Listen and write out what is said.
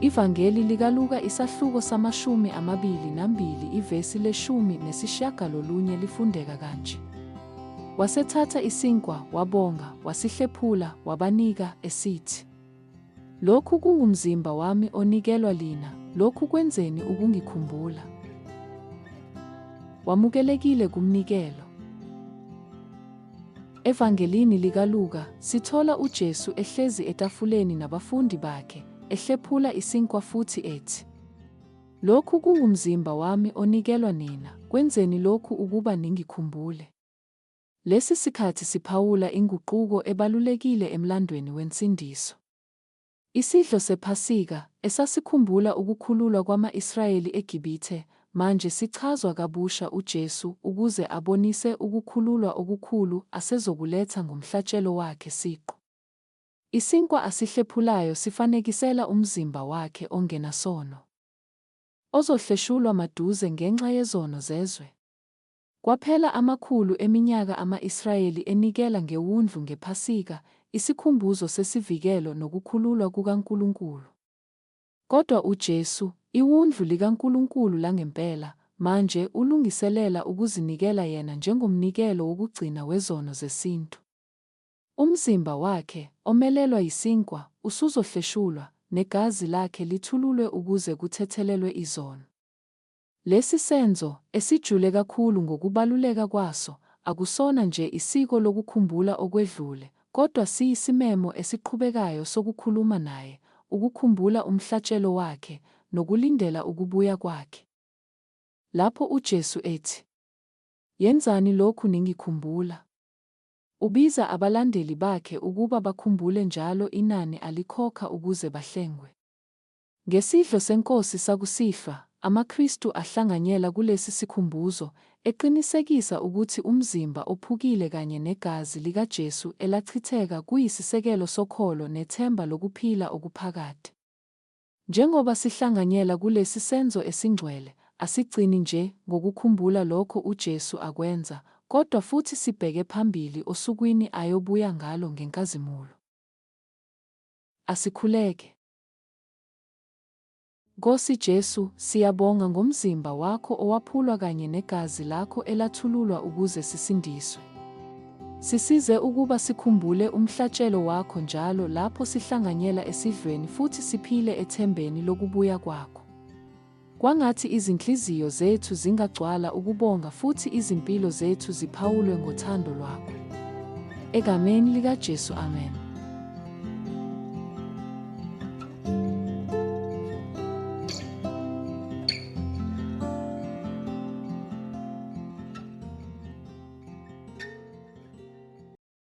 Ivangeli likaLuka isahluko samashumi amabili nambili ivesi le-18 lifundeka kanje. Wasethatha isinkwa, wabonga, wasihlephula, wabanika, esithi, "Lokhu kungumzimba wami onikelwa lina, lokhu kwenzeni ukungikhumbula." Wamukelekile kumnikelo. Evangelini likaLuka sithola uJesu ehlezi etafuleni nabafundi bakhe, ehlephula isinkwa futhi ethi, "Lokhu kungumzimba wami onikelwa nina, kwenzeni lokhu ukuba ningikhumbule." Lesi sikhathi siphawula inguquko ebalulekile emlandweni wensindiso. Isidlo sePhasika, esasikhumbula ukukhululwa kwama-Israyeli eGibhithe, manje sichazwa kabusha uJesu ukuze abonise ukukhululwa okukhulu asezokuletha ngomhlatshelo wakhe siqu. Isinkwa asihlephulayo sifanekisela umzimba wakhe ongenasono, ozohleshulwa maduze ngenxa yezono zezwe. Kwaphela amakhulu eminyaka ama-Israyeli enikela ngewundlu ngePhasika, isikhumbuzo sesivikelo nokukhululwa kukaNkulunkulu. Kodwa uJesu, iwundlu likaNkulunkulu langempela, manje ulungiselela ukuzinikela yena njengomnikelo wokugcina wezono zesintu. Umzimba wakhe, omelelwa yisinkwa, usuzohleshulwa, negazi lakhe lithululwe ukuze kuthethelelwe izono. Lesi senzo, esijule kakhulu ngokubaluleka kwaso, akusona nje isiko lokukhumbula okwedlule, kodwa siyisimemo esiqhubekayo sokukhuluma naye, ukukhumbula umhlatshelo wakhe, nokulindela ukubuya kwakhe. Lapho uJesu ethi, "Yenzani lokhu ningikhumbula," ubiza abalandeli bakhe ukuba bakhumbule njalo inani alikhokha ukuze bahlengwe. Ngesidlo seNkosi sakusihlwa, amaKristu ahlanganyela kulesi sikhumbuzo, eqinisekisa ukuthi umzimba ophukile kanye negazi likaJesu elachitheka kuyisisekelo sokholo nethemba lokuphila okuphakade. Njengoba sihlanganyela kulesi senzo esingcwele, asigcini nje ngokukhumbula lokho uJesu akwenza, kodwa futhi sibheke phambili osukwini ayobuya ngalo ngenkazimulo. Asikhuleke. Nkosi Jesu, siyabonga ngomzimba wakho owaphulwa kanye negazi lakho elathululwa ukuze sisindiswe. Sisize ukuba sikhumbule umhlatshelo wakho njalo lapho sihlanganyela esidlweni futhi siphile ethembeni lokubuya kwakho. Kwangathi izinhliziyo zethu zingagcwala ukubonga futhi izimpilo zethu ziphawulwe ngothando lwakho. Egameni likaJesu, amen.